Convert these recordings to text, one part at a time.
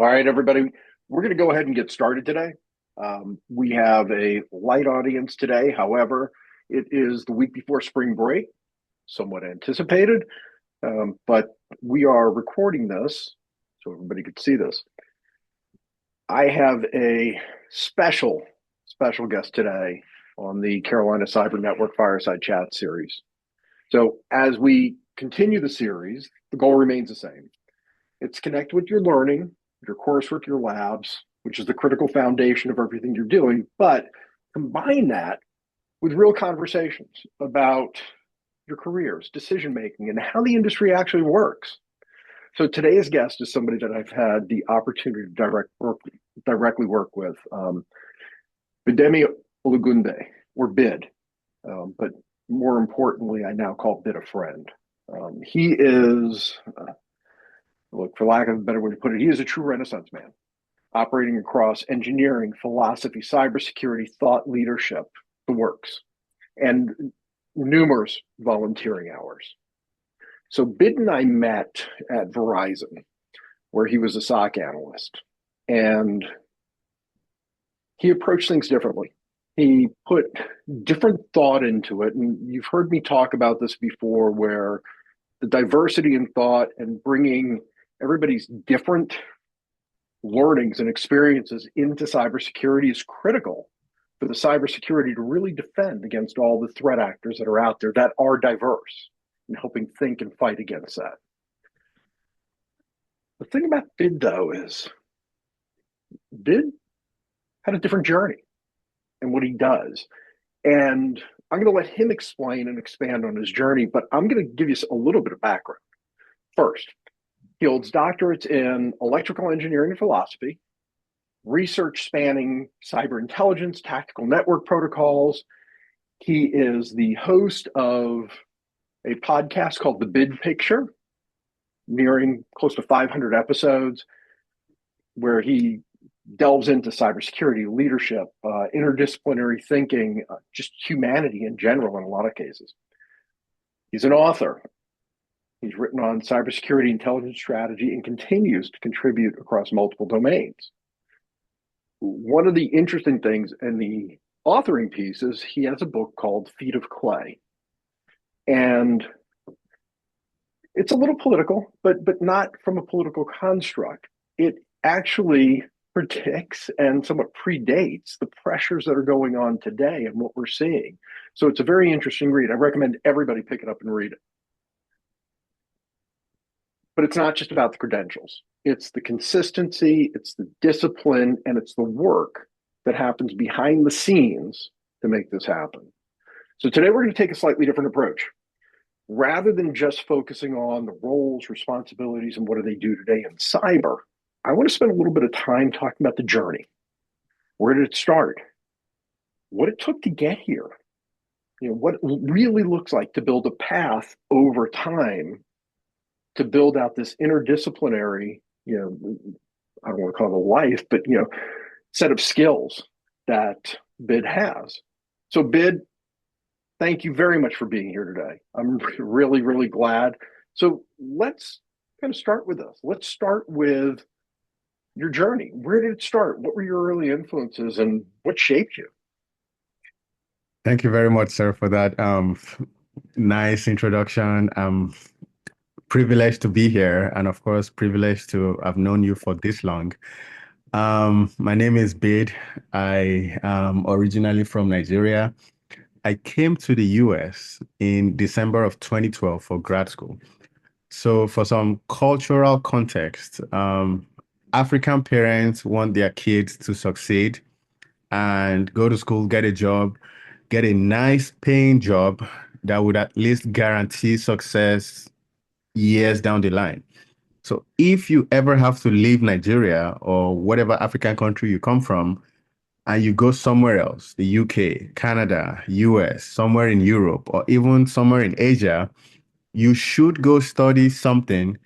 All right, everybody, we're going to go ahead and get started today. We have a light audience today. However, it is the week before spring break, somewhat anticipated, but we are recording this so everybody could see this. I have a special guest today on the Carolina Cyber Network Fireside Chat series. So, as we continue the series, the goal remains the same. It's connect with your learning, your coursework, your labs, which is the critical foundation of everything you're doing, but combine that with real conversations about your careers, decision making, and how the industry actually works. So today's guest is somebody that I've had the opportunity to directly work with, Bidemi Ologunde, or Bid, but more importantly, I now call Bid a friend. He is look, for lack of a better way to put it, he is a true Renaissance man, operating across engineering, philosophy, cybersecurity, thought leadership, the works, and numerous volunteering hours. So Bid and I met at Verizon, where he was a SOC analyst, and he approached things differently. He put different thought into it, and you've heard me talk about this before, where the diversity in thought and bringing everybody's different learnings and experiences into cybersecurity is critical for the cybersecurity to really defend against all the threat actors that are out there that are diverse and helping think and fight against that. The thing about Bid, though, is Bid had a different journey in what he does. And I'm going to let him explain and expand on his journey, but I'm going to give you a little bit of background. First, he holds doctorates in electrical engineering and philosophy, research spanning cyber intelligence, tactical network protocols. He is the host of a podcast called The Bid Picture, nearing close to 500 episodes, where he delves into cybersecurity, leadership, interdisciplinary thinking, just humanity in general in a lot of cases. He's an author. He's written on cybersecurity intelligence strategy and continues to contribute across multiple domains. One of the interesting things in the authoring piece is he has a book called Feet of Clay. And it's a little political, but not from a political construct. It actually predicts and somewhat predates the pressures that are going on today and what we're seeing. So it's a very interesting read. I recommend everybody pick it up and read it. But it's not just about the credentials. It's the consistency, it's the discipline, and it's the work that happens behind the scenes to make this happen. So today we're going to take a slightly different approach. Rather than just focusing on the roles, responsibilities, and what do they do today in cyber, I want to spend a little bit of time talking about the journey. Where did it start? What it took to get here? What it really looks like to build a path over time to build out this interdisciplinary, I don't want to call it a life, but, set of skills that Bid has. So Bid, thank you very much for being here today. I'm really, really glad. So let's kind of start with this. Let's start with your journey. Where did it start? What were your early influences and what shaped you? Thank you very much, sir, for that nice introduction. I'm privileged to be here, and of course, privileged to have known you for this long. My name is Bid. I am originally from Nigeria. I came to the US in December of 2012 for grad school. So, for some cultural context, African parents want their kids to succeed and go to school, get a job, get a nice paying job that would at least guarantee success years down the line. So if you ever have to leave Nigeria or whatever African country you come from and you go somewhere else, the UK, Canada, US, somewhere in Europe, or even somewhere in Asia, you should go study something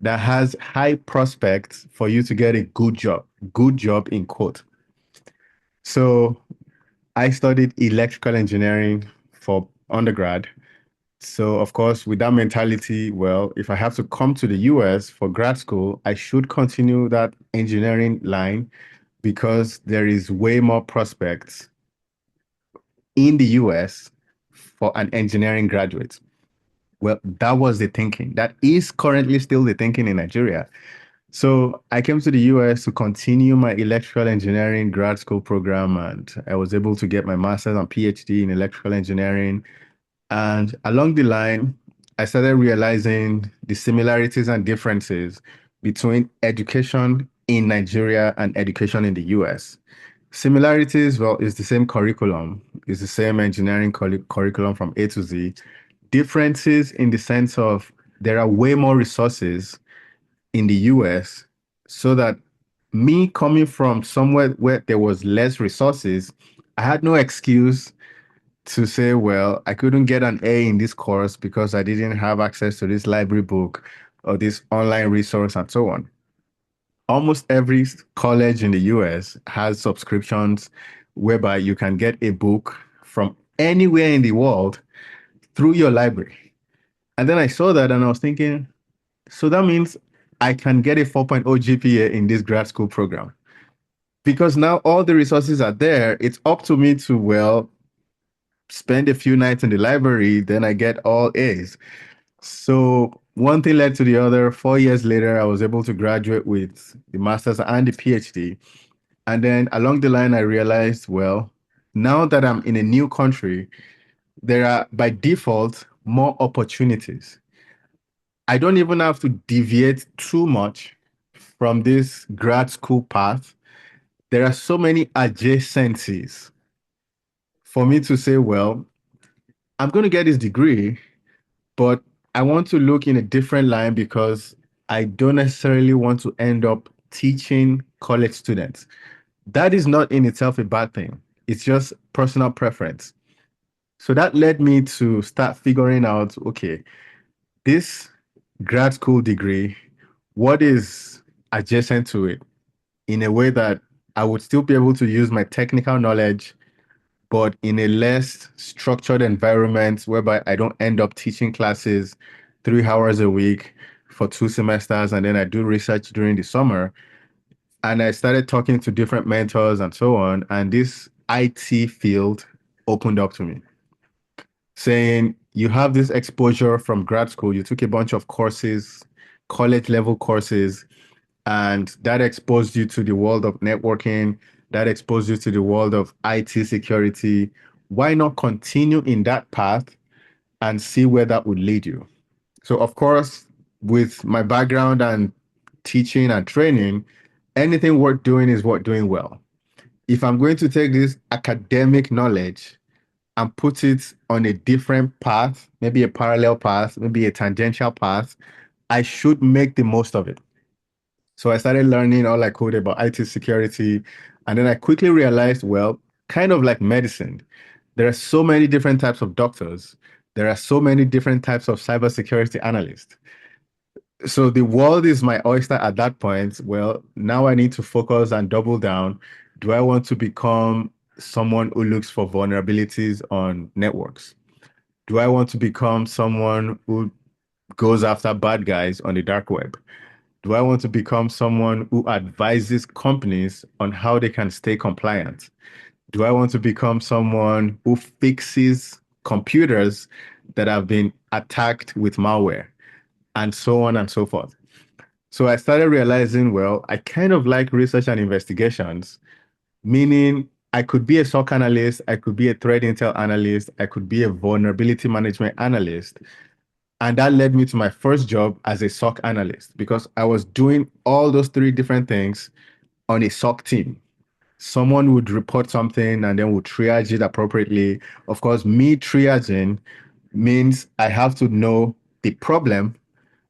that has high prospects for you to get a good job in quote. So I studied electrical engineering for undergrad. So, of course, with that mentality, well, if I have to come to the US for grad school, I should continue that engineering line because there is way more prospects in the US for an engineering graduate. Well, that was the thinking. That is currently still the thinking in Nigeria. So I came to the US to continue my electrical engineering grad school program, and I was able to get my master's and PhD in electrical engineering. And along the line, I started realizing the similarities and differences between education in Nigeria and education in the US. Similarities, well, it's the same curriculum, it's the same engineering curriculum from A to Z. Differences in the sense of there are way more resources in the US, so that me coming from somewhere where there was less resources, I had no excuse to say, well, I couldn't get an A in this course because I didn't have access to this library book or this online resource and so on. Almost every college in the US has subscriptions whereby you can get a book from anywhere in the world through your library. And then I saw that and I was thinking, so that means I can get a 4.0 GPA in this grad school program because now all the resources are there. It's up to me to, well, spend a few nights in the library, then I get all A's. So one thing led to the other. 4 years later, I was able to graduate with the master's and the PhD. And then along the line, I realized, well, now that I'm in a new country, there are by default more opportunities. I don't even have to deviate too much from this grad school path. There are so many adjacencies for me to say, well, I'm going to get this degree, but I want to look in a different line because I don't necessarily want to end up teaching college students. That is not in itself a bad thing. It's just personal preference. So that led me to start figuring out, okay, this grad school degree, what is adjacent to it in a way that I would still be able to use my technical knowledge, but in a less structured environment whereby I don't end up teaching classes 3 hours a week for 2 semesters and then I do research during the summer. And I started talking to different mentors and so on. And this IT field opened up to me, saying, you have this exposure from grad school, you took a bunch of courses, college level courses, and that exposed you to the world of networking, that exposed you to the world of IT security. Why not continue in that path and see where that would lead you? So, of course, with my background and teaching and training, anything worth doing is worth doing well. If I'm going to take this academic knowledge and put it on a different path, maybe a parallel path, maybe a tangential path, I should make the most of it. So I started learning all I could about IT security. And then I quickly realized, well, kind of like medicine, there are so many different types of doctors. There are so many different types of cybersecurity analysts. So the world is my oyster at that point. Well, now I need to focus and double down. Do I want to become someone who looks for vulnerabilities on networks? Do I want to become someone who goes after bad guys on the dark web? Do I want to become someone who advises companies on how they can stay compliant? Do I want to become someone who fixes computers that have been attacked with malware? And so on and so forth. So I started realizing, well, I kind of like research and investigations, meaning I could be a SOC analyst, I could be a threat intel analyst, I could be a vulnerability management analyst. And that led me to my first job as a SOC analyst because I was doing all those three different things on a SOC team. Someone would report something and then would triage it appropriately. Of course, me triaging means I have to know the problem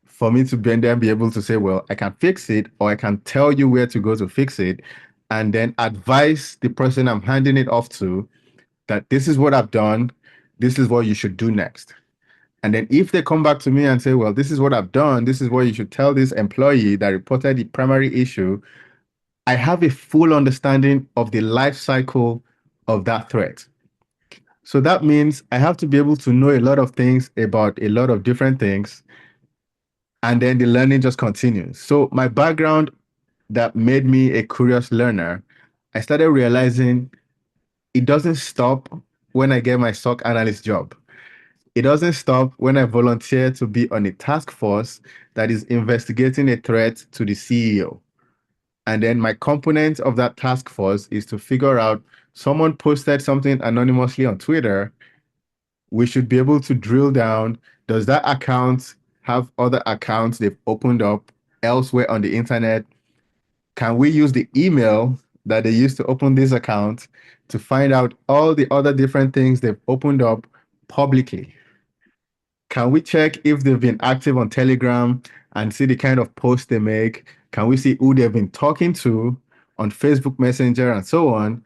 for me to then be able to say, well, I can fix it, or I can tell you where to go to fix it, and then advise the person I'm handing it off to that this is what I've done, this is what you should do next. And then if they come back to me and say, well, this is what I've done, this is what you should tell this employee that reported the primary issue, I have a full understanding of the life cycle of that threat. So that means I have to be able to know a lot of things about a lot of different things, and then the learning just continues. So my background that made me a curious learner, I started realizing it doesn't stop when I get my SOC analyst job. It doesn't stop when I volunteer to be on a task force that is investigating a threat to the CEO. And then my component of that task force is to figure out someone posted something anonymously on Twitter. We should be able to drill down. Does that account have other accounts they've opened up elsewhere on the internet? Can we use the email that they used to open this account to find out all the other different things they've opened up publicly? Can we check if they've been active on Telegram and see the kind of posts they make? Can we see who they've been talking to on Facebook Messenger and so on?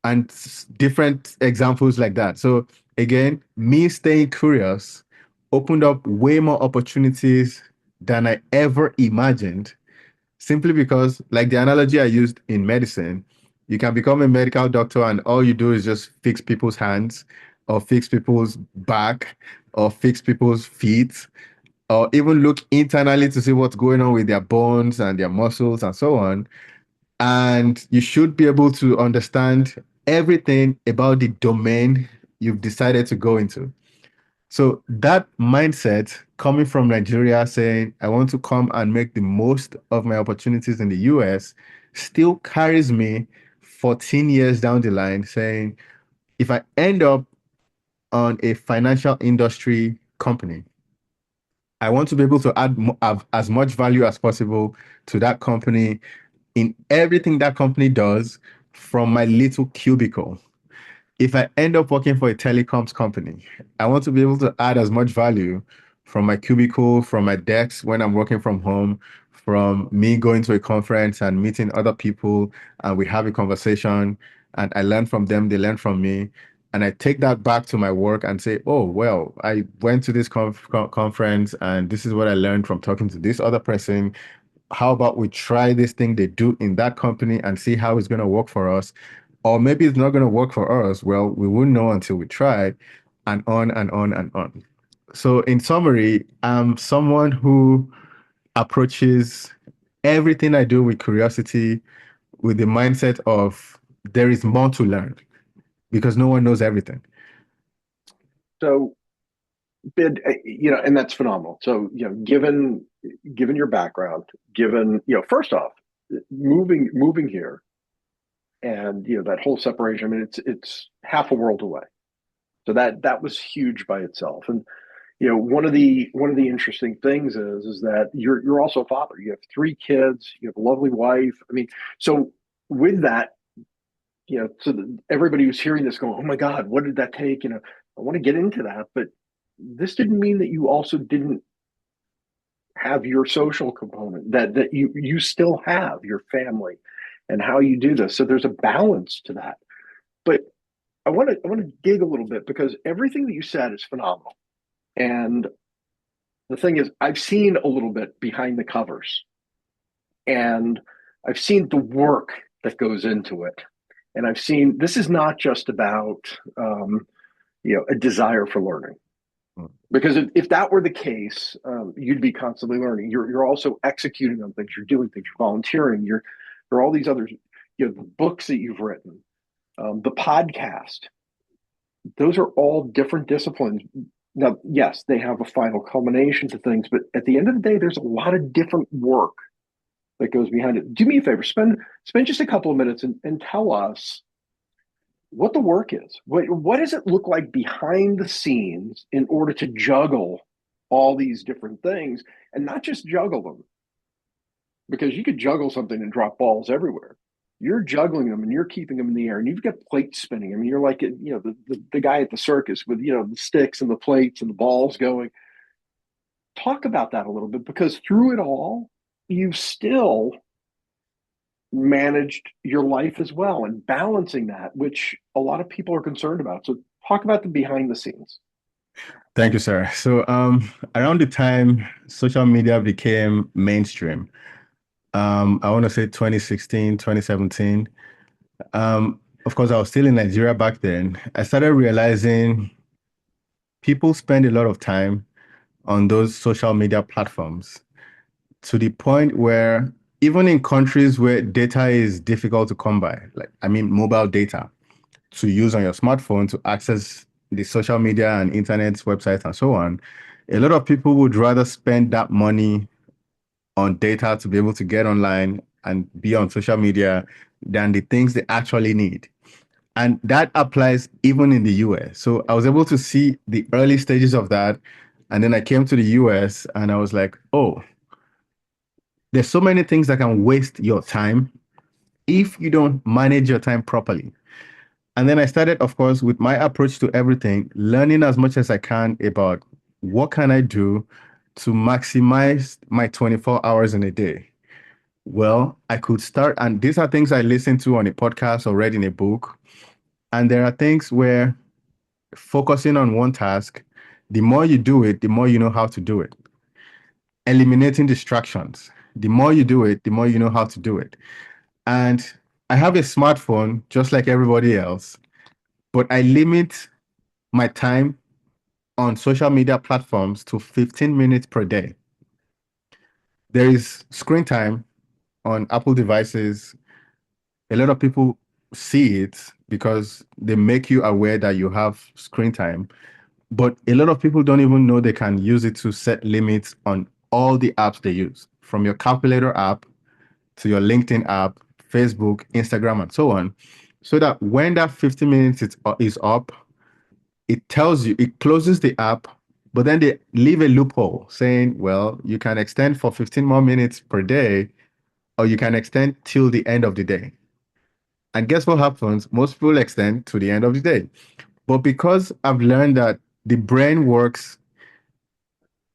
And different examples like that. So again, me staying curious opened up way more opportunities than I ever imagined, simply because, like the analogy I used in medicine, you can become a medical doctor and all you do is just fix people's hands or fix people's back or fix people's feet or even look internally to see what's going on with their bones and their muscles and so on. And you should be able to understand everything about the domain you've decided to go into. So that mindset coming from Nigeria saying, I want to come and make the most of my opportunities in the US still carries me 14 years down the line saying, if I end up on a financial industry company, I want to be able to add as much value as possible to that company in everything that company does from my little cubicle. If I end up working for a telecoms company, I want to be able to add as much value from my cubicle, from my desk when I'm working from home, from me going to a conference and meeting other people, and we have a conversation, and I learn from them, they learn from me. And I take that back to my work and say, oh, well, I went to this conference and this is what I learned from talking to this other person. How about we try this thing they do in that company and see how it's going to work for us? Or maybe it's not going to work for us. Well, we won't know until we try, and on and on and on. So, in summary, I'm someone who approaches everything I do with curiosity, with the mindset of there is more to learn because no one knows everything. So, and that's phenomenal. So, given your background, given first off, moving here, and that whole separation. I mean, it's half a world away. So that was huge by itself. And one of the interesting things is that you're also a father. You have three kids. You have a lovely wife. I mean, so with that, everybody who's hearing this going, "Oh my God, what did that take?" I want to get into that, but this didn't mean that you also didn't have your social component that you still have your family and how you do this. So there's a balance to that. But I want to dig a little bit because everything that you said is phenomenal. And the thing is, I've seen a little bit behind the covers, and I've seen the work that goes into it. And I've seen this is not just about a desire for learning. Because if that were the case, you'd be constantly learning. You're also executing on things. You're doing things. You're volunteering. There are all these others. The books that you've written, the podcast. Those are all different disciplines. Now, yes, they have a final culmination to things, but at the end of the day, there's a lot of different work that goes behind it. Do me a favor, spend just a couple of minutes and tell us what the work is. What does it look like behind the scenes in order to juggle all these different things and not just juggle them? Because you could juggle something and drop balls everywhere. You're juggling them and you're keeping them in the air, and you've got plates spinning. I mean, you're like the guy at the circus with the sticks and the plates and the balls going. Talk about that a little bit because through it all, you've still managed your life as well and balancing that, which a lot of people are concerned about. So talk about the behind the scenes. Thank you, sir. So, around the time social media became mainstream, I want to say 2016, 2017. of course, I was still in Nigeria back then. I started realizing people spend a lot of time on those social media platforms to the point where even in countries where data is difficult to come by, like, I mean, mobile data to use on your smartphone to access the social media and internet websites and so on, a lot of people would rather spend that money on data to be able to get online and be on social media than the things they actually need. And that applies even in the US. So I was able to see the early stages of that. And then I came to the US and I was like, oh, there's so many things that can waste your time if you don't manage your time properly. And then I started, of course, with my approach to everything, learning as much as I can about what can I do to maximize my 24 hours in a day. Well, I could start, and these are things I listened to on a podcast or read in a book. And there are things where focusing on one task, the more you do it, the more you know how to do it. Eliminating distractions. The more you do it, the more you know how to do it. And I have a smartphone just like everybody else, but I limit my time on social media platforms to 15 minutes per day. There is screen time on Apple devices. A lot of people see it because they make you aware that you have screen time. But a lot of people don't even know they can use it to set limits on all the apps they use, from your calculator app to your LinkedIn app, Facebook, Instagram, and so on. So that when that 50 minutes is up, it tells you, it closes the app, but then they leave a loophole saying, well, you can extend for 15 more minutes per day, or you can extend till the end of the day. And guess what happens? Most people extend to the end of the day. But because I've learned that the brain works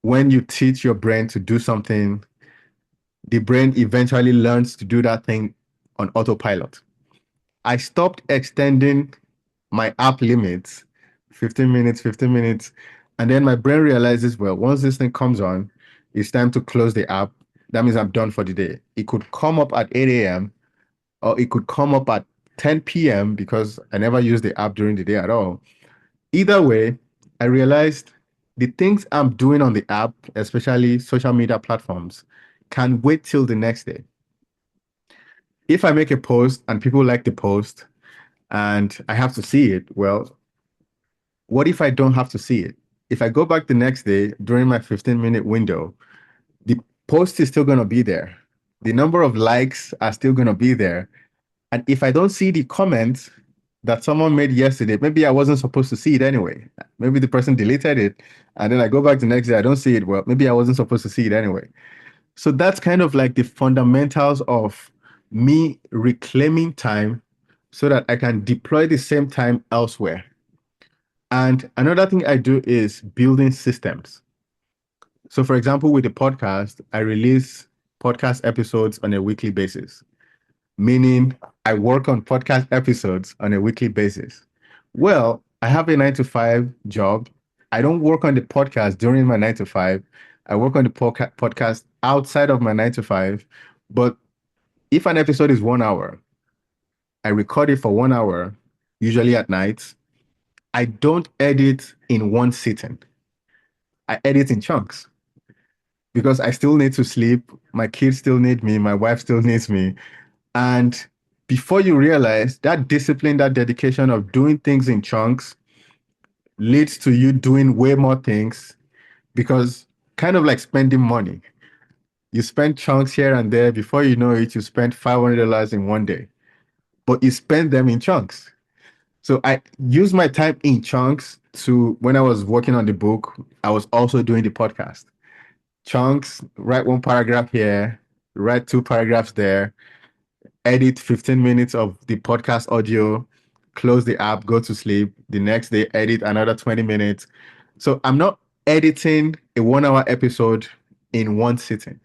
when you teach your brain to do something, the brain eventually learns to do that thing on autopilot. I stopped extending my app limits 15 minutes, 15 minutes. And then my brain realizes, well, once this thing comes on, it's time to close the app. That means I'm done for the day. It could come up at 8 a.m. or it could come up at 10 p.m. because I never use the app during the day at all. Either way, I realized the things I'm doing on the app, especially social media platforms, can wait till the next day. If I make a post and people like the post and I have to see it, well, what if I don't have to see it? If I go back the next day during my 15-minute window, the post is still going to be there. The number of likes are still going to be there. And if I don't see the comment that someone made yesterday, maybe I wasn't supposed to see it anyway. Maybe the person deleted it. And then I go back the next day, I don't see it. Well, maybe I wasn't supposed to see it anyway. So that's kind of like the fundamentals of me reclaiming time so that I can deploy the same time elsewhere. And another thing I do is building systems. So, for example, with the podcast, I release podcast episodes on a weekly basis, meaning I work on podcast episodes on a weekly basis. Well, I have a 9 to 5 job. I don't work on the podcast during my 9 to 5. I work on the podcast outside of my 9 to 5. But if an episode is 1 hour, I record it for 1 hour, usually at night. I don't edit in one sitting. I edit in chunks because I still need to sleep. My kids still need me. My wife still needs me. And before you realize that discipline, that dedication of doing things in chunks leads to you doing way more things because kind of like spending money. You spend chunks here and there. Before you know it, you spend $500 in one day, but you spend them in chunks. So I use my time in chunks to, when I was working on the book, I was also doing the podcast. Chunks, write one paragraph here, write two paragraphs there, edit 15 minutes of the podcast audio, close the app, go to sleep. The next day, edit another 20 minutes. So I'm not editing a 1 hour episode in one sitting.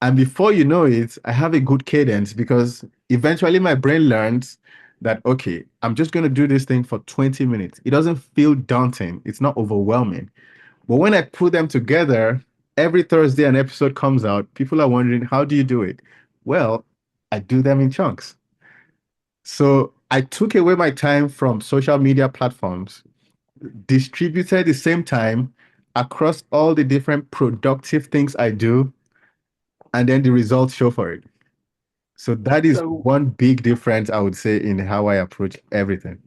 And before you know it, I have a good cadence because eventually my brain learns that, okay, I'm just going to do this thing for 20 minutes. It doesn't feel daunting, it's not overwhelming. But when I put them together, every Thursday an episode comes out. People are wondering, how do you do it? Well, I do them in chunks. So I took away my time from social media platforms, distributed the same time across all the different productive things I do, and then the results show for it. So that is So, one big difference I would say in how I approach everything.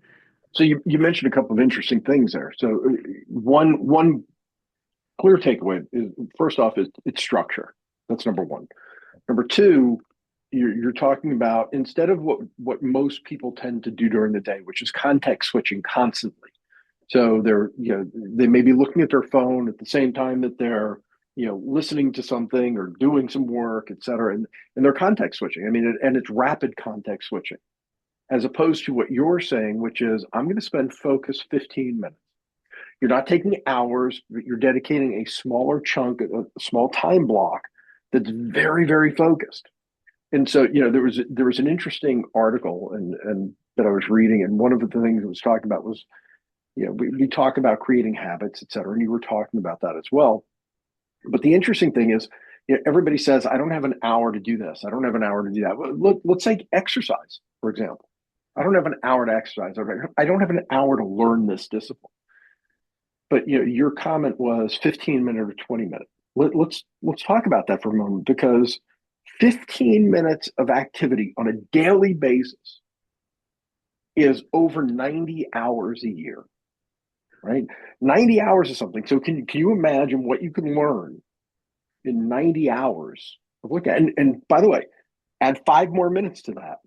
so you mentioned a couple of interesting things there. So one clear takeaway is first off is it's structure. That's number one. Number two, you're talking about instead of what most people tend to do during the day, which is context switching constantly. So they may be looking at their phone at the same time that they're listening to something or doing some work, et cetera, and they're context switching. I mean, and it's rapid context switching, as opposed to what you're saying, which is I'm going to spend focus 15 minutes. You're not taking hours, but you're dedicating a smaller chunk, a small time block that's very, very focused. And so, there was an interesting article and that I was reading, and one of the things it was talking about was, we talk about creating habits, et cetera, and you were talking about that as well. But the interesting thing is, everybody says, I don't have an hour to do this. I don't have an hour to do that. Well, let's take exercise, for example. I don't have an hour to exercise. I don't have an hour to learn this discipline. But your comment was 15 minute or 20 minutes. Let's talk about that for a moment, because 15 minutes of activity on a daily basis is over 90 hours a year, right? 90 hours of something. So can you imagine what you can learn in 90 hours of look at? And by the way, add 5 more minutes to that.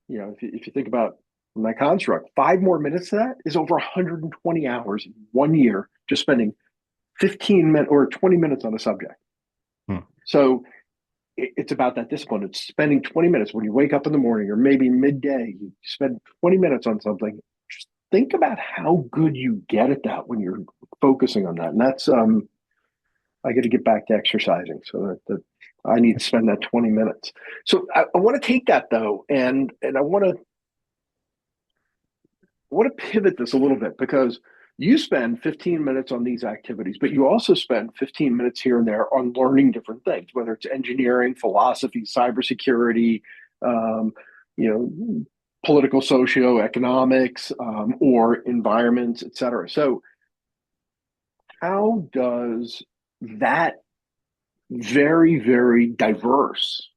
If you think about my construct, 5 more minutes to that is over 120 hours in 1 year, just spending 15 minutes or 20 minutes on a subject. Hmm. So it's about that discipline. It's spending 20 minutes when you wake up in the morning or maybe midday, you spend 20 minutes on something. Just think about how good you get at that when you're focusing on that. And that's, I got to get back to exercising so that I need to spend that 20 minutes. So I want to take that though, and I want to pivot this a little bit, because you spend 15 minutes on these activities, but you also spend 15 minutes here and there on learning different things, whether it's engineering, philosophy, cybersecurity, um, you know, political socio-economics, or environments, et cetera. So how does that very, very diverse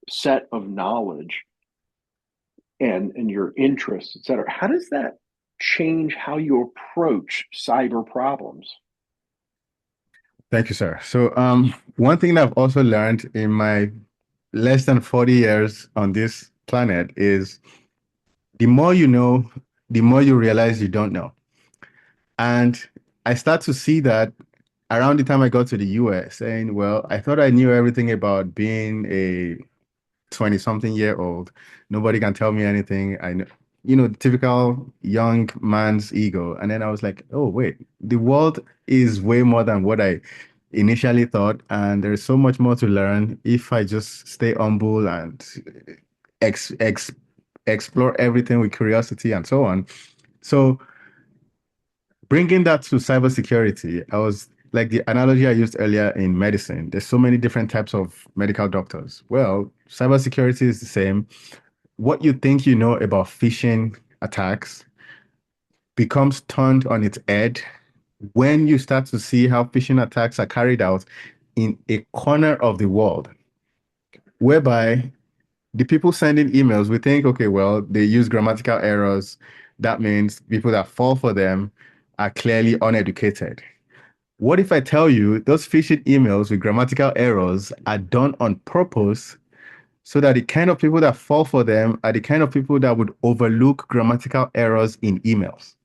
set of knowledge and your interests, et cetera, how does that change how you approach cyber problems? Thank you, sir. So, one thing that I've also learned in my less than 40 years on this planet is the more you know, the more you realize you don't know. And I start to see that around the time I got to the US, saying, well, I thought I knew everything about being a 20 something year old. Nobody can tell me anything. I know, the typical young man's ego. And then I was like, oh, wait, the world is way more than what I initially thought. And there's so much more to learn if I just stay humble and ex ex explore everything with curiosity and so on. So bringing that to cybersecurity, I was like the analogy I used earlier in medicine. There's so many different types of medical doctors. Well, cybersecurity is the same. What you think you know about phishing attacks becomes turned on its head when you start to see how phishing attacks are carried out in a corner of the world, whereby the people sending emails, we think, okay, well, they use grammatical errors. That means people that fall for them are clearly uneducated. What if I tell you those phishing emails with grammatical errors are done on purpose so that the kind of people that fall for them are the kind of people that would overlook grammatical errors in emails?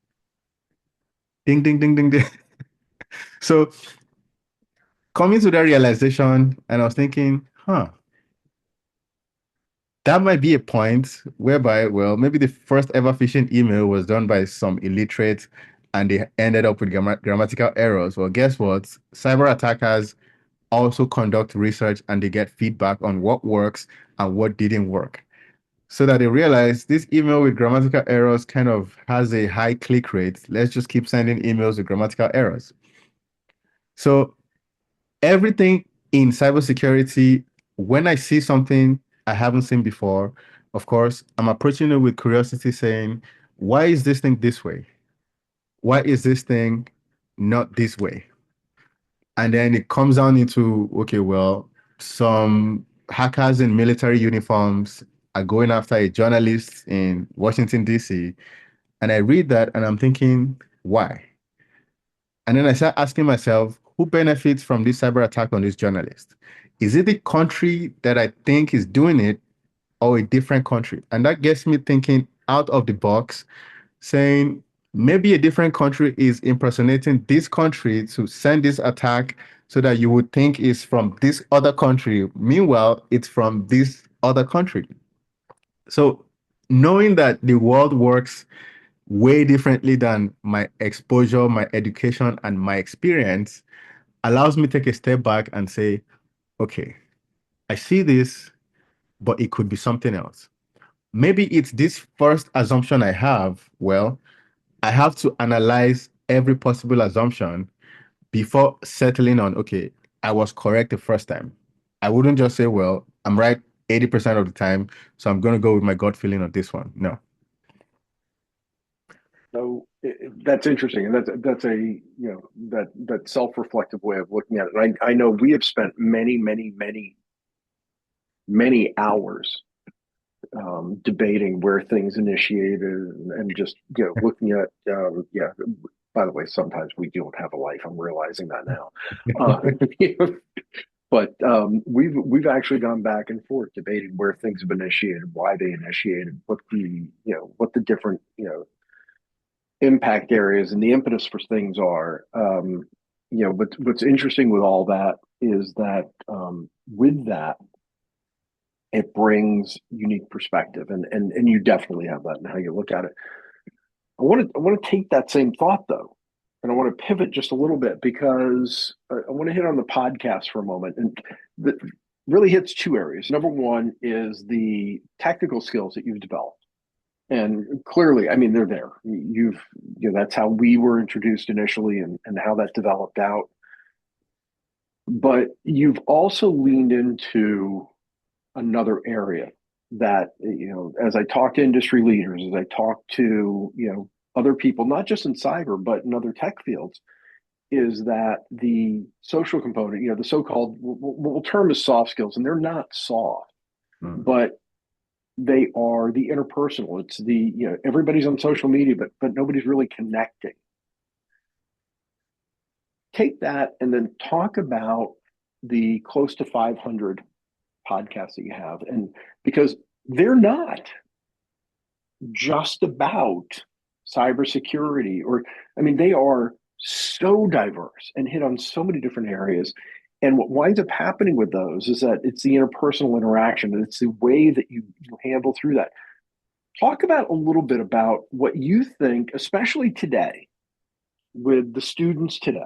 Ding, ding, ding, ding, ding. So coming to that realization, and I was thinking, that might be a point whereby, well, maybe the first ever phishing email was done by some illiterate and they ended up with grammatical errors. Well, guess what? Cyber attackers also conduct research and they get feedback on what works and what didn't work. So that they realize this email with grammatical errors kind of has a high click rate. Let's just keep sending emails with grammatical errors. So everything in cybersecurity, when I see something I haven't seen before, Of course, I'm approaching it with curiosity, saying, why is this thing this way? Why is this thing not this way? And then it comes down into, okay, well, some hackers in military uniforms are going after a journalist in Washington, D.C. And I read that and I'm thinking, why? And then I start asking myself, who benefits from this cyber attack on this journalist? Is it the country that I think is doing it or a different country? And that gets me thinking out of the box, saying maybe a different country is impersonating this country to send this attack so that you would think it's from this other country. Meanwhile, it's from this other country. So knowing that the world works way differently than my exposure, my education, and my experience allows me to take a step back and say, okay, I see this, but it could be something else. Maybe it's this first assumption I have. Well, I have to analyze every possible assumption before settling on, okay, I was correct the first time. I wouldn't just say, well, I'm right 80% of the time, so I'm going to go with my gut feeling on this one. No. So that's interesting, and that's a that self-reflective way of looking at it. And I know we have spent many hours debating where things initiated and just looking at yeah. By the way, sometimes we don't have a life. I'm realizing that now. Uh, but we've actually gone back and forth debating where things have been initiated, why they initiated, what the different impact areas and the impetus for things are. But what's interesting with all that is that with that it brings unique perspective, and you definitely have that in how you look at it. I want to take that same thought though, and I want to pivot just a little bit because I want to hit on the podcast for a moment, and that really hits two areas. Number one is the technical skills that you've developed, and clearly, I mean, they're there. That's how we were introduced initially, and how that developed out. But you've also leaned into another area that as I talk to industry leaders, as I talk to other people, not just in cyber but in other tech fields, is that the social component, the so-called we'll term as soft skills, and they're not soft, Mm. but they are the interpersonal. It's the everybody's on social media, but nobody's really connecting. Take that and then talk about the close to 500 podcasts that you have, and because they're not just about cybersecurity, or I mean, they are so diverse and hit on so many different areas. And what winds up happening with those is that it's the interpersonal interaction, and it's the way that you handle through that. Talk about a little bit about what you think, especially today, with the students today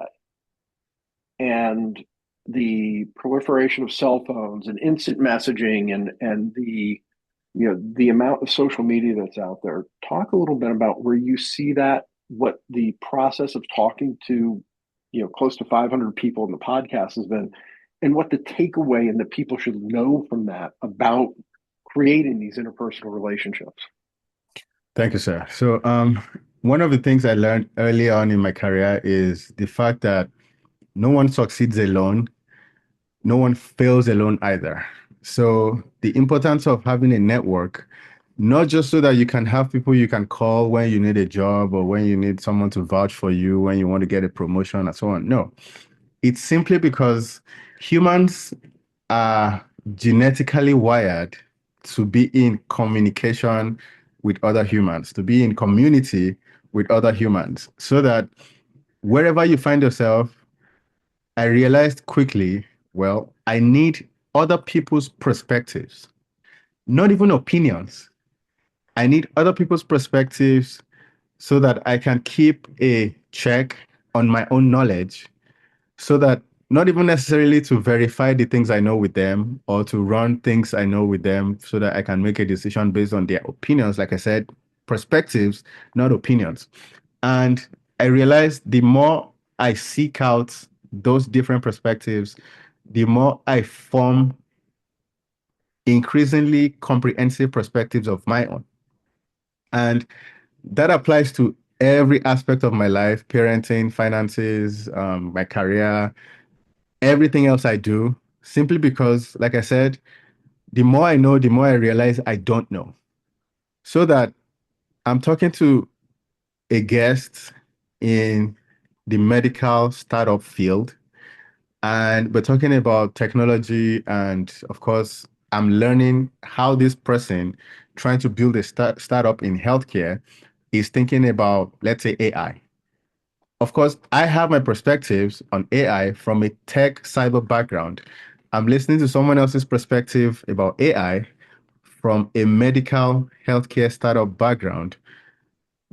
and the proliferation of cell phones and instant messaging, and the amount of social media that's out there. Talk a little bit about where you see that, what the process of talking to close to 500 people in the podcast has been, and what the takeaway and the people should know from that about creating these interpersonal relationships. Thank you, sir. So, one of the things I learned early on in my career is the fact that no one succeeds alone, no one fails alone either. So, the importance of having a network, not just so that you can have people you can call when you need a job or when you need someone to vouch for you, when you want to get a promotion and so on. No, it's simply because humans are genetically wired to be in communication with other humans, to be in community with other humans, so that wherever you find yourself, I realized quickly, well, I need other people's perspectives, not even opinions. I need other people's perspectives so that I can keep a check on my own knowledge, so that not even necessarily to verify the things I know with them or to run things I know with them so that I can make a decision based on their opinions. Like I said, perspectives, not opinions. And I realized the more I seek out those different perspectives, the more I form increasingly comprehensive perspectives of my own. And that applies to every aspect of my life, parenting, finances, my career, everything else I do, simply because, like I said, the more I know, the more I realize I don't know. So that I'm talking to a guest in the medical startup field, and we're talking about technology. And of course, I'm learning how this person trying to build a startup in healthcare is thinking about, let's say, AI. Of course, I have my perspectives on AI from a tech cyber background. I'm listening to someone else's perspective about AI from a medical healthcare startup background.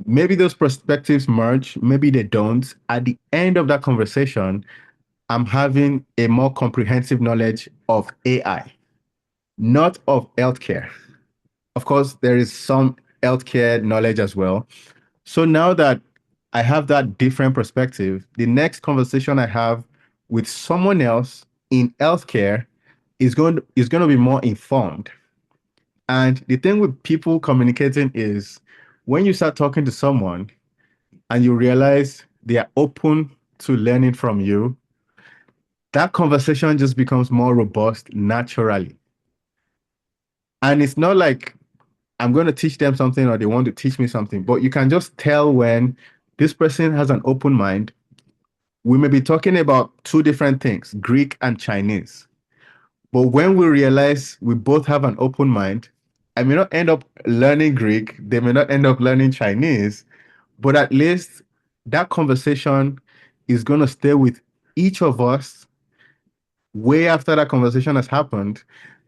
Maybe those perspectives merge, maybe they don't. At the end of that conversation, I'm having a more comprehensive knowledge of AI, not of healthcare. Of course, there is some healthcare knowledge as well. So now that I have that different perspective, the next conversation I have with someone else in healthcare is going to be more informed. And the thing with people communicating is when you start talking to someone and you realize they are open to learning from you, that conversation just becomes more robust naturally. And it's not like I'm going to teach them something or they want to teach me something, but you can just tell when this person has an open mind. We may be talking about two different things, Greek and Chinese. But when we realize we both have an open mind, I may not end up learning Greek, they may not end up learning Chinese, but at least that conversation is going to stay with each of us way after that conversation has happened.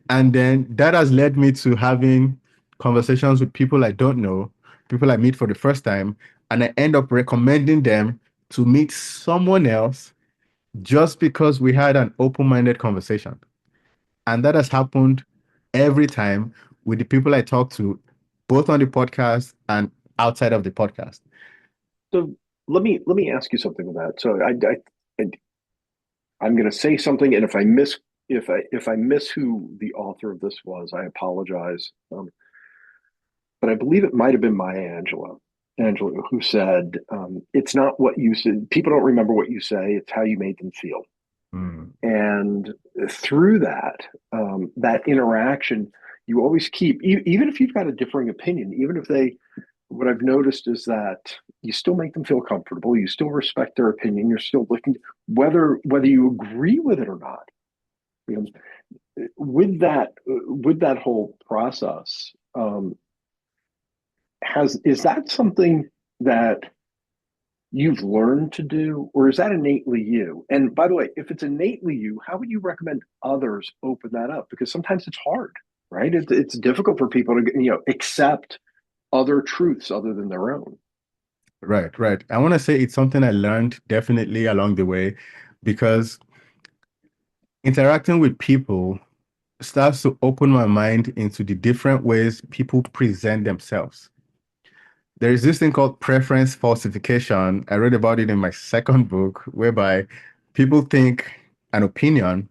And then that has led me to having conversations with people I don't know, people I meet for the first time, and I end up recommending them to meet someone else just because we had an open-minded conversation. And that has happened every time with the people I talk to, both on the podcast and outside of the podcast. So let me ask you something with that. So I'm going to say something, and if I miss who the author of this was, I apologize. But I believe it might have been Maya Angelou, who said, "It's not what you said. People don't remember what you say. It's how you made them feel." Mm, And through that interaction, you always keep, even if you've got a differing opinion, even if they, what I've noticed is that you still make them feel comfortable. You still respect their opinion. You're still looking, whether you agree with it or not. You know, with that whole process, has is that something that you've learned to do, or is that innately you? And by the way, if it's innately you, how would you recommend others open that up? Because sometimes it's hard, right? It's difficult for people to accept other truths other than their own. right, right. I want to say it's something I learned definitely along the way because interacting with people starts to open my mind into the different ways people present themselves. There is this thing called preference falsification. I read about it in my second book, whereby people think an opinion,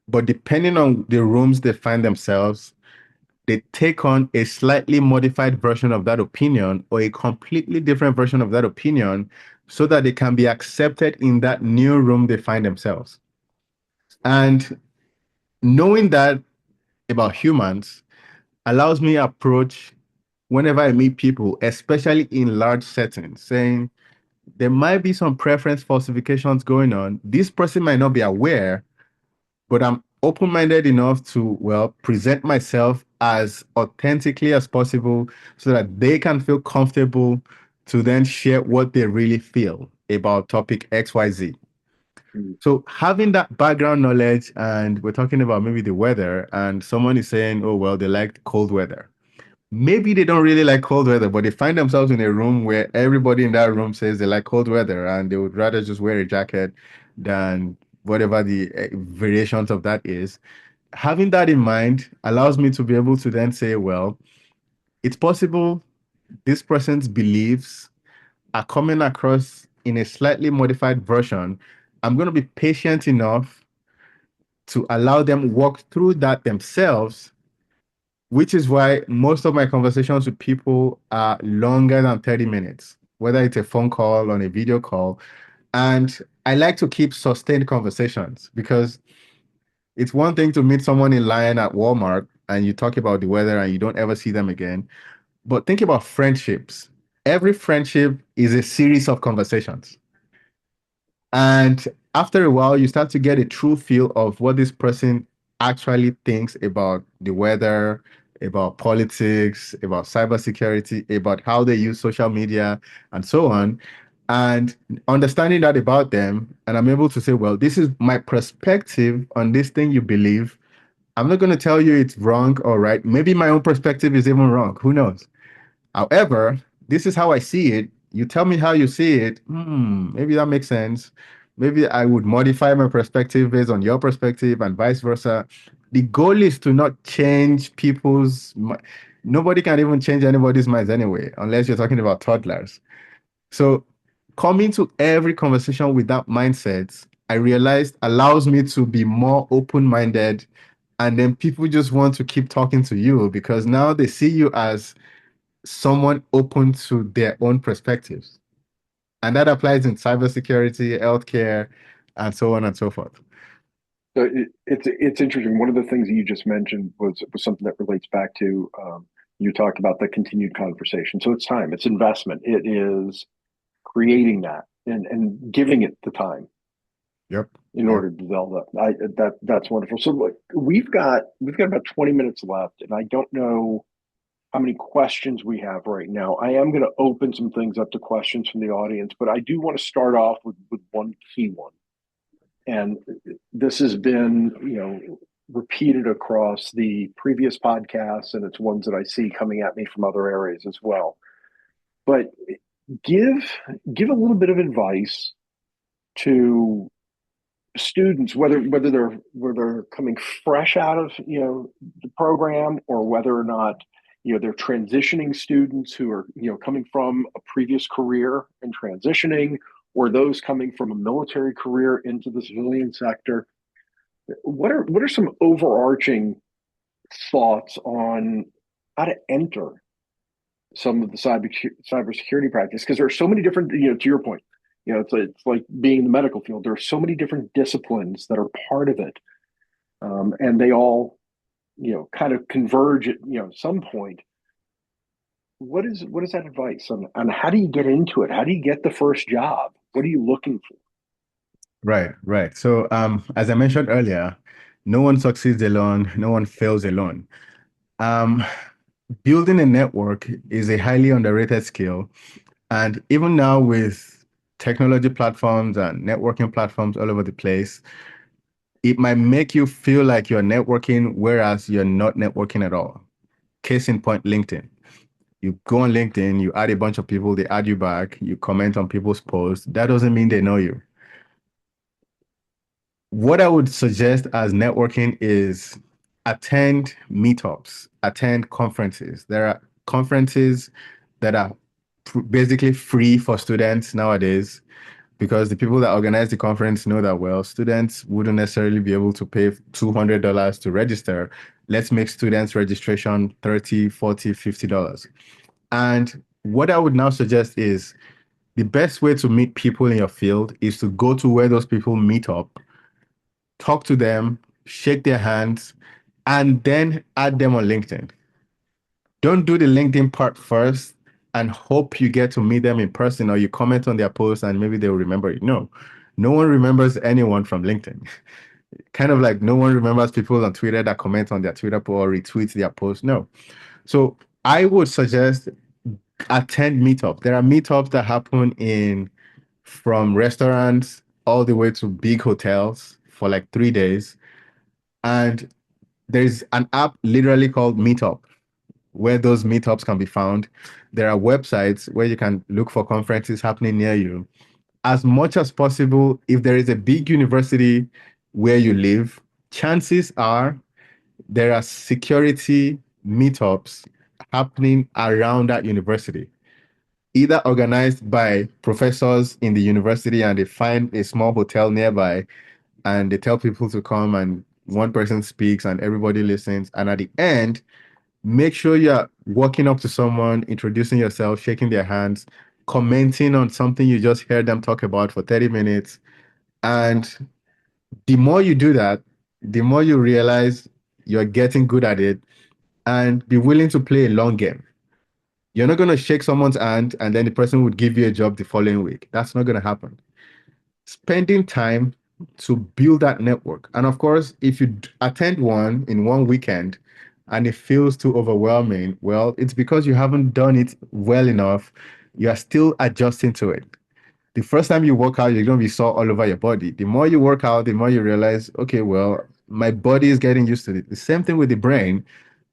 but depending on the rooms they find themselves, they take on a slightly modified version of that opinion or a completely different version of that opinion so that they can be accepted in that new room they find themselves. And knowing that about humans allows me approach whenever I meet people, especially in large settings, saying there might be some preference falsifications going on. This person might not be aware, but I'm open-minded enough to, well, present myself as authentically as possible so that they can feel comfortable to then share what they really feel about topic XYZ. Mm. So having that background knowledge, and we're talking about maybe the weather, and someone is saying, oh, well, they like cold weather. Maybe they don't really like cold weather, but they find themselves in a room where everybody in that room says they like cold weather and they would rather just wear a jacket than whatever the variations of that is. Having that in mind allows me to be able to then say, well, it's possible this person's beliefs are coming across in a slightly modified version. I'm going to be patient enough to allow them walk through that themselves which is why most of my conversations with people are longer than 30 minutes, whether it's a phone call or a video call. And I like to keep sustained conversations because it's one thing to meet someone in line at Walmart and you talk about the weather and you don't ever see them again. But think about friendships. Every friendship is a series of conversations. And after a while, you start to get a true feel of what this person actually thinks about the weather, about politics, about cybersecurity, about how they use social media, and so on. And understanding that about them, and I'm able to say, well, this is my perspective on this thing you believe. I'm not going to tell you it's wrong or right. Maybe my own perspective is even wrong. Who knows? However, this is how I see it. You tell me how you see it. Maybe that makes sense. Maybe I would modify my perspective based on your perspective and vice versa. The goal is to not change Nobody can even change anybody's minds anyway, unless you're talking about toddlers. So coming to every conversation with that mindset, I realized allows me to be more open-minded. And then people just want to keep talking to you because now they see you as someone open to their own perspectives. And that applies in cybersecurity, healthcare, and so on and so forth. So it's interesting. One of the things that you just mentioned was something that relates back to you talked about the continued conversation. So it's time, it's investment, it is creating that and giving it the time Yep. in Yep. order to develop. That's wonderful. So look, we've got about 20 minutes left, and I don't know how many questions we have right now. I am going to open some things up to questions from the audience, but I do want to start off with one key one. And this has been, repeated across the previous podcasts, and it's ones that I see coming at me from other areas as well. But give give a little bit of advice to students, whether they're coming fresh out of the program, or whether or not they're transitioning students who are coming from a previous career and transitioning, or those coming from a military career into the civilian sector. What are some overarching thoughts on how to enter some of the cybersecurity practice? Because there are so many different, to your point, it's like being in the medical field. There are so many different disciplines that are part of it, and they all kind of converge at some point. What is that advice on how do you get into it? How do you get the first job? What are you looking for? Right, right. So, as I mentioned earlier, no one succeeds alone, no one fails alone. Um, Building a network is a highly underrated skill. And even now with technology platforms and networking platforms all over the place, it might make you feel like you're networking, whereas you're not networking at all. Case in point, LinkedIn. You go on LinkedIn, you add a bunch of people, they add you back, you comment on people's posts. That doesn't mean they know you. What I would suggest as networking is attend meetups, attend conferences. There are conferences that are basically free for students nowadays because the people that organize the conference know that, well, students wouldn't necessarily be able to pay $200 to register. Let's make students registration 30, 40, $50. And what I would now suggest is the best way to meet people in your field is to go to where those people meet up, talk to them, shake their hands, and then add them on LinkedIn. Don't do the LinkedIn part first and hope you get to meet them in person or you comment on their post and maybe they'll remember you. No, no one remembers anyone from LinkedIn. Kind of like no one remembers people on Twitter that comment on their Twitter post or retweet their post. No. So I would suggest attend meetup. There are meetups that happen in from restaurants all the way to big hotels for like 3 days. And there's an app literally called Meetup where those meetups can be found. There are websites where you can look for conferences happening near you. As much as possible, if there is a big university where you live, chances are there are security meetups happening around that university, either organized by professors in the university and they find a small hotel nearby and they tell people to come and one person speaks and everybody listens. And at the end, Make sure you're walking up to someone, introducing yourself, shaking their hands, commenting on something you just heard them talk about for 30 minutes. And the more you do that, the more you realize you're getting good at it and be willing to play a long game. You're not going to shake someone's hand and then the person would give you a job the following week. That's not going to happen. Spending time to build that network. And of course, if you attend one in one weekend and it feels too overwhelming, well, it's because you haven't done it well enough. You are still adjusting to it. The first time you work out, you're going to be sore all over your body. The more you work out, the more you realize, okay, well, my body is getting used to it. The same thing with the brain.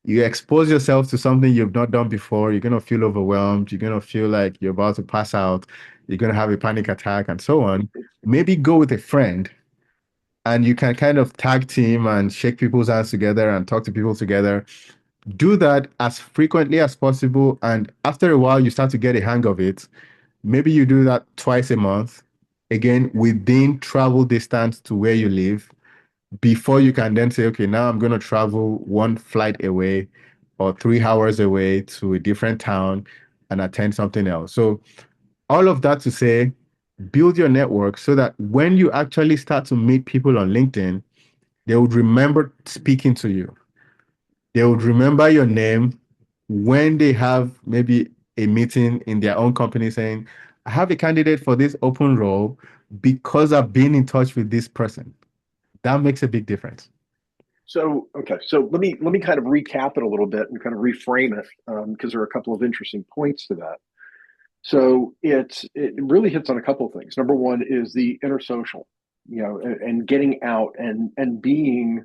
You expose yourself to something you've not done before, you're going to feel overwhelmed. You're going to feel like you're about to pass out. You're going to have a panic attack and so on. Maybe go with a friend and you can kind of tag team and shake people's hands together and talk to people together. Do that as frequently as possible. And after a while, you start to get a hang of it. Maybe you do that twice a month, again, within travel distance to where you live, before you can then say, okay, now I'm going to travel one flight away or 3 hours away to a different town and attend something else. So, all of that to say, build your network so that when you actually start to meet people on LinkedIn, they would remember speaking to you. They would remember your name when they have maybe a meeting in their own company saying, I have a candidate for this open role because I've been in touch with this person. That makes a big difference. So, okay, so let me kind of recap it a little bit and kind of reframe it because there are a couple of interesting points to that. So it really hits on a couple of things. Number one is the inner social, and getting out and being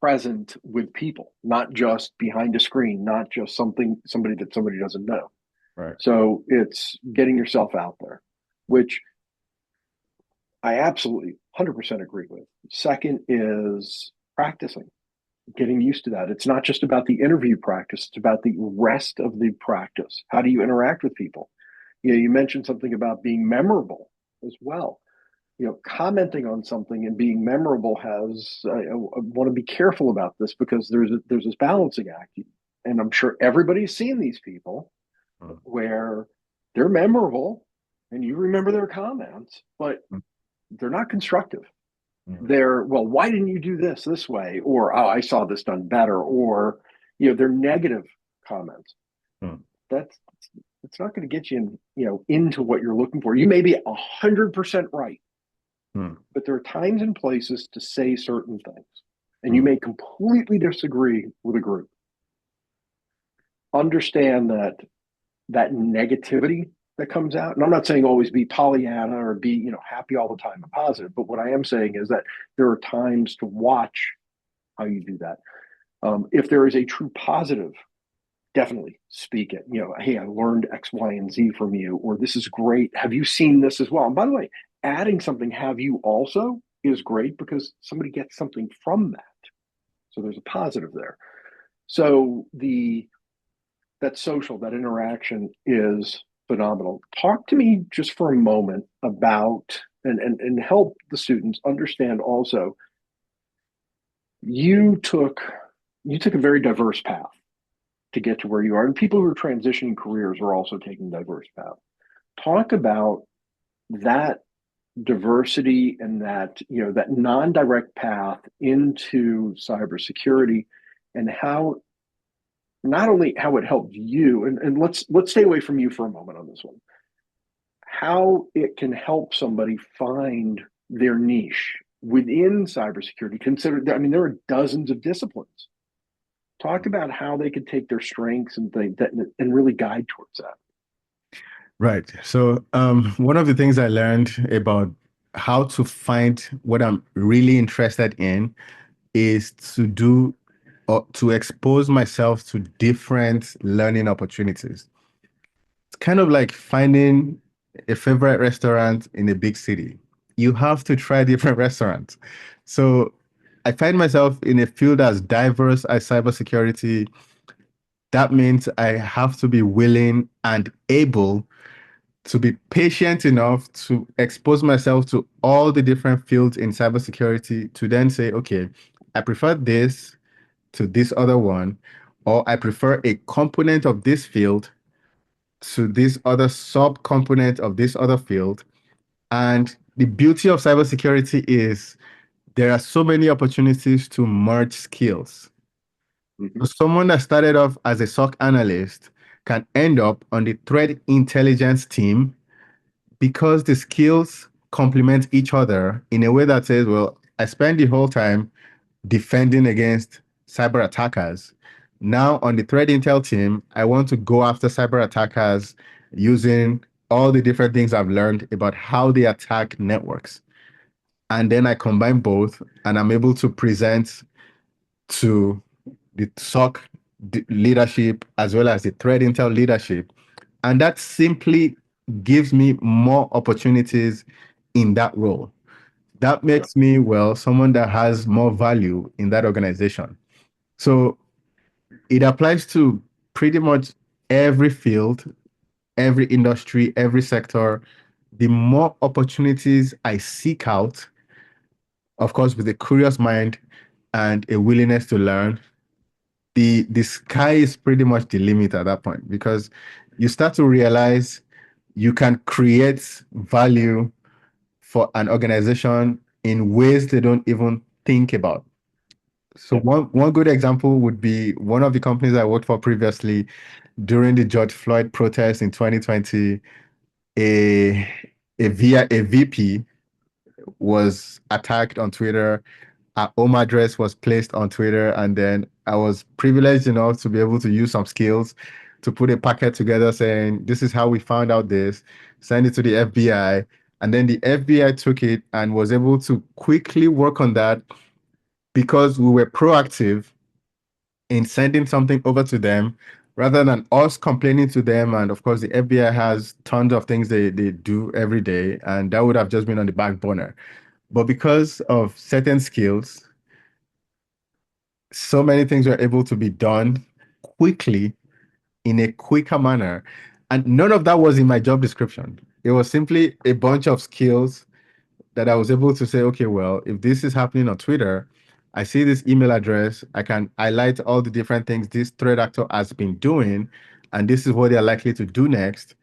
present with people, not just behind a screen, not just somebody that somebody doesn't know. Right. So it's getting yourself out there, which I absolutely 100% agree with. Second is practicing, getting used to that. It's not just about the interview practice, it's about the rest of the practice. How do you interact with people? You mentioned something about being memorable as well. Commenting on something and being memorable has, I want to be careful about this because there's this balancing act. And I'm sure everybody's seen these people Mm, where they're memorable and you remember their comments, but mm, they're not constructive. mm, They're, well, why didn't you do this way? Or, oh, I saw this done better. Or, they're negative comments. mm, That's it's not going to get you into what you're looking for. You may be 100% right, mm, but there are times and places to say certain things, and you mm, may completely disagree with a group. Understand that negativity that comes out, and I'm not saying always be Pollyanna or be happy all the time and positive, but what I am saying is that there are times to watch how you do that. If there is a true positive, definitely speak it. Hey, I learned X, Y, and Z from you, or this is great. Have you seen this as well? And by the way, adding something, have you also, is great because somebody gets something from that. So there's a positive there. So that social, that interaction is phenomenal. Talk to me just for a moment about and help the students understand also you took you took a very diverse path to get to where you are. And people who are transitioning careers are also taking diverse paths. Talk about that diversity and that non-direct path into cybersecurity and how not only how it helped you and let's stay away from you for a moment on this one, how it can help somebody find their niche within cybersecurity. Consider, I mean, there are dozens of disciplines. Talk about how they could take their strengths and things that and really guide towards that. Right. So, one of the things I learned about how to find what I'm really interested in is to do or to expose myself to different learning opportunities. It's kind of like finding a favorite restaurant in a big city. You have to try different restaurants. So, I find myself in a field as diverse as cybersecurity. That means I have to be willing and able to be patient enough to expose myself to all the different fields in cybersecurity to then say, okay, I prefer this to this other one. or I prefer a component of this field to this other sub-component of this other field. And the beauty of cybersecurity is there are so many opportunities to merge skills. Hmm. So someone that started off as a SOC analyst can end up on the threat intelligence team because the skills complement each other in a way that says, well, I spend the whole time defending against cyber attackers. Now on the threat intel team, I want to go after cyber attackers using all the different things I've learned about how they attack networks. And then I combine both and I'm able to present to the SOC leadership as well as the threat intel leadership. And that simply gives me more opportunities in that role. That Sure. makes me, well, someone that has more value in that organization. So it applies to pretty much every field, every industry, every sector. The more opportunities I seek out, of course, with a curious mind and a willingness to learn, the sky is pretty much the limit at that point because you start to realize you can create value for an organization in ways they don't even think about. So Yeah. one good example would be one of the companies I worked for previously during the George Floyd protest in 2020, a a VP was attacked on Twitter. Our home address was placed on Twitter, and then I was privileged enough to be able to use some skills to put a packet together saying, this is how we found out this, send it to the FBI. And then the FBI took it and was able to quickly work on that because we were proactive in sending something over to them rather than us complaining to them. And of course, the FBI has tons of things they do every day, and that would have just been on the back burner. But because of certain skills, so many things were able to be done quickly in a quicker manner. And none of that was in my job description. It was simply a bunch of skills that I was able to say, okay, well, if this is happening on Twitter, I see this email address, I can highlight all the different things this threat actor has been doing, and this is what they're likely to do next.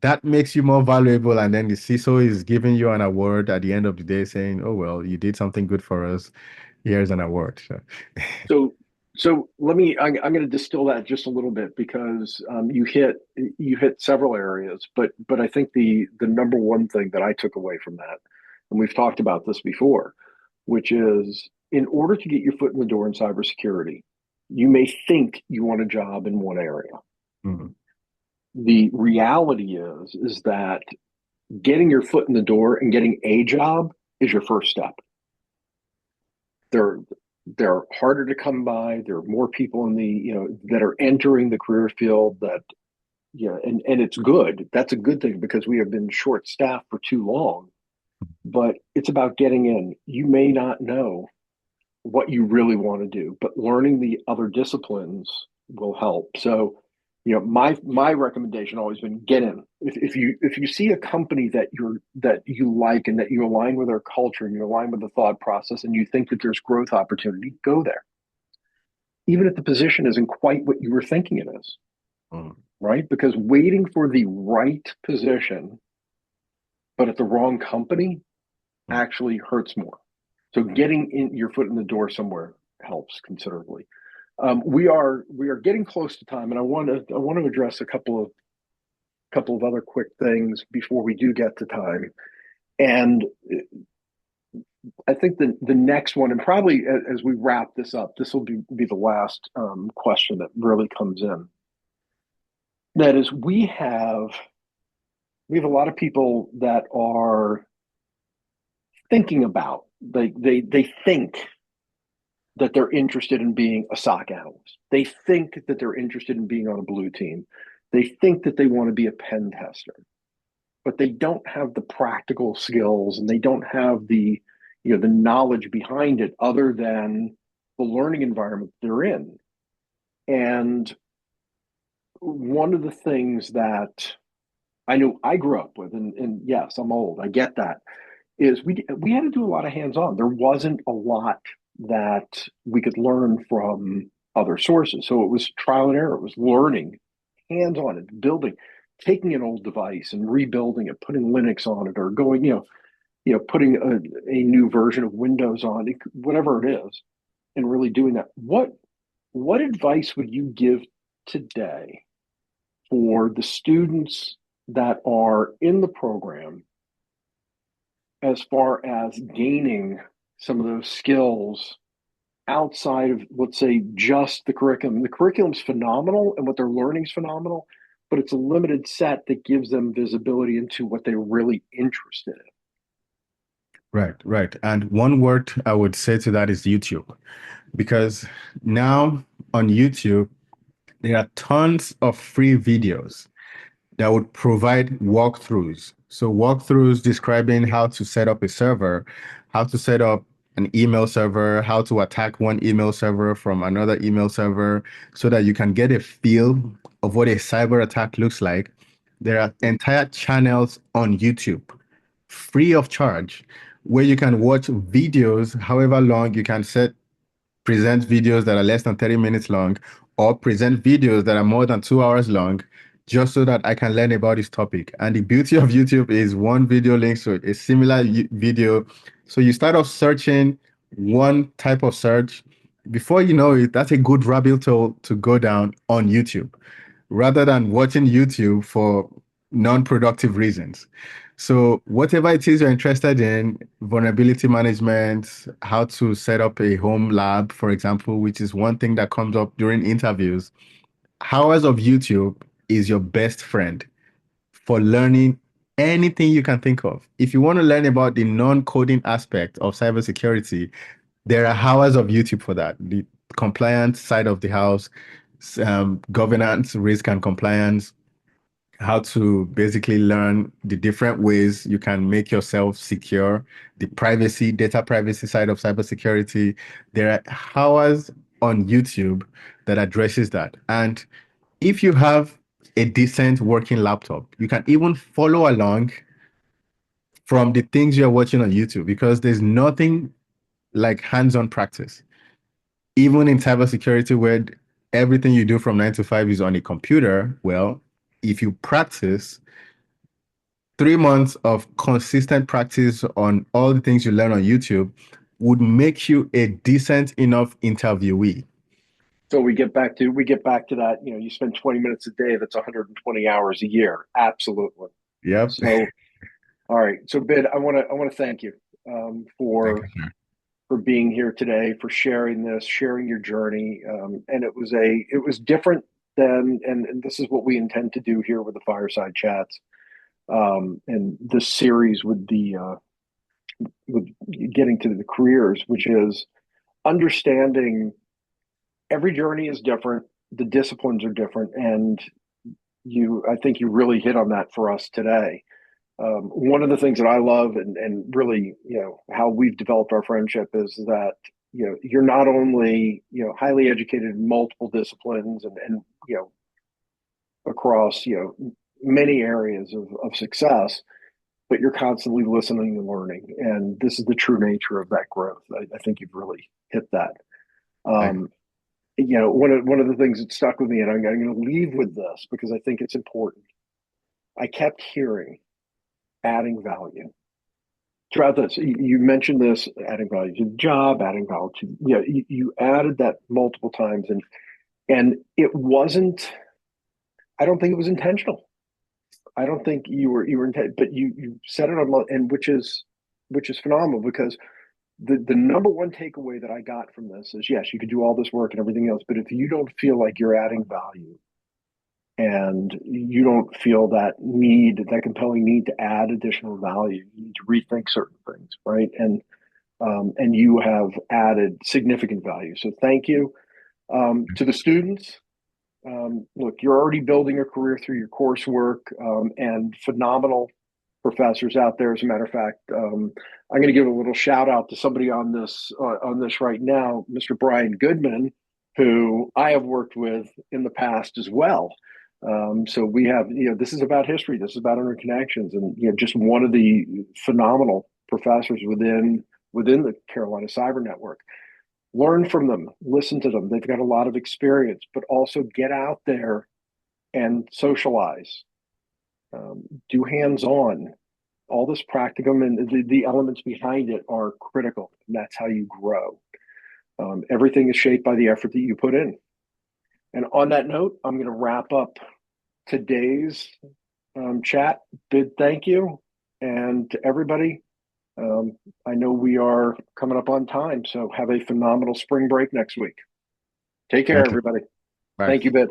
That makes you more valuable. And then the CISO is giving you an award at the end of the day saying, oh, well, you did something good for us. Here's an award. So, So, I'm going to distill that just a little bit because you hit several areas, but I think the number one thing that I took away from that, and we've talked about this before, which is in order to get your foot in the door in cybersecurity, you may think you want a job in one area. mhm, The reality is that getting your foot in the door and getting a job is your first step. They're they're harder to come by. There are more people in the that are entering the career field that and it's good. That's a good thing because we have been short staffed for too long. But it's about getting in. You may not know what you really want to do, but learning the other disciplines will help. So, my recommendation always been get in. If you see a company that you like and that you align with their culture and you align with the thought process and you think that there's growth opportunity, go there. Even if the position isn't quite what you were thinking it is, mhm, right? Because waiting for the right position, but at the wrong company mhm. actually hurts more. So getting in your foot in the door somewhere helps considerably. We are getting close to time, and I want to address a couple of other quick things before we do get to time. And I think the next one, and probably as we wrap this up, this will be the last question that really comes in. That is, we have a lot of people that are thinking about they think that they're interested in being a SOC analyst. They think that they're interested in being on a blue team. They think that they want to be a pen tester, but they don't have the practical skills and they don't have the knowledge behind it other than the learning environment they're in. And one of the things that I know I grew up with, and yes, I'm old, I get that, is we had to do a lot of hands-on. There wasn't a lot that we could learn from other sources. So it was trial and error. It was learning, hands-on, and building, taking an old device and rebuilding it, putting Linux on it, or going, putting a new version of Windows on it, whatever it is, and really doing that. What advice would you give today for the students that are in the program as far as gaining some of those skills outside of, let's say, just the curriculum? The curriculum's phenomenal and what they're learning is phenomenal, but it's a limited set that gives them visibility into what they're really interested in. Right, right. And one word I would say to that is YouTube, because now on YouTube, there are tons of free videos that would provide walkthroughs. So walkthroughs describing how to set up a server, how to set up an email server, how to attack one email server from another email server so that you can get a feel of what a cyber attack looks like. There are entire channels on YouTube, free of charge, where you can watch videos however long. You can set present videos that are less than 30 minutes long or present videos that are more than 2 hours long, just so that I can learn about this topic. And the beauty of YouTube is one video links to a similar video. So you start off searching one type of search. Before you know it, that's a good rabbit hole to go down on YouTube, rather than watching YouTube for non-productive reasons. So whatever it is you're interested in, vulnerability management, how to set up a home lab, for example, which is one thing that comes up during interviews, hours of YouTube is your best friend for learning anything you can think of. If you want to learn about the non-coding aspect of cybersecurity, there are hours of YouTube for that. The compliance side of the house, governance, risk and compliance, how to basically learn the different ways you can make yourself secure, the privacy, data privacy side of cybersecurity. There are hours on YouTube that addresses that. And if you have a decent working laptop, you can even follow along from the things you're watching on YouTube, because there's nothing like hands-on practice. Even in cybersecurity, where everything you do from 9 to 5 is on a computer, well, if you practice, 3 months of consistent practice on all the things you learn on YouTube would make you a decent enough interviewee. So we get back to that. You spend 20 minutes a day. That's 120 hours a year. Absolutely. Yep. So, all right. So, Bid, I want to thank you Thank for you, sir. being here today, for sharing this, sharing your journey. And it was different than, and this is what we intend to do here with the Fireside Chats, and this series with getting to the careers, which is understanding every journey is different, the disciplines are different, and I think you really hit on that for us today. One of the things that I love, and really, how we've developed our friendship, is that you're not only highly educated in multiple disciplines and across many areas of success, but you're constantly listening and learning, and this is the true nature of that growth. I think you've really hit that. Thank Um, one of the things that stuck with me, and I'm going to leave with this because I think it's important. I kept hearing adding value throughout this. You mentioned this, adding value to the job, adding value to, you added that multiple times, and it wasn't. I don't think it was intentional. I don't think you were intent, but you said it on, and which is phenomenal, because the number one takeaway that I got from this is, yes, you could do all this work and everything else, but if you don't feel like you're adding value, and you don't feel that compelling need to add additional value, you need to rethink certain things, right? And you have added significant value. So thank you to the students. Look, you're already building a career through your coursework, and phenomenal professors out there. As a matter of fact, I'm going to give a little shout out to somebody on this right now, Mr. Brian Goodman, who I have worked with in the past as well. So we have, this is about history. This is about interconnections, and just one of the phenomenal professors within the Carolina Cyber Network. learn from them, listen to them. They've got a lot of experience, but also get out there and socialize, do hands-on. All this practicum and the elements behind it are critical. And that's how you grow. Everything is shaped by the effort that you put in. And on that note, I'm going to wrap up today's chat. Bid thank you. And to everybody, I know we are coming up on time, so have a phenomenal spring break next week. Take care, Thank you. everybody. Bye. Thank you, Bid.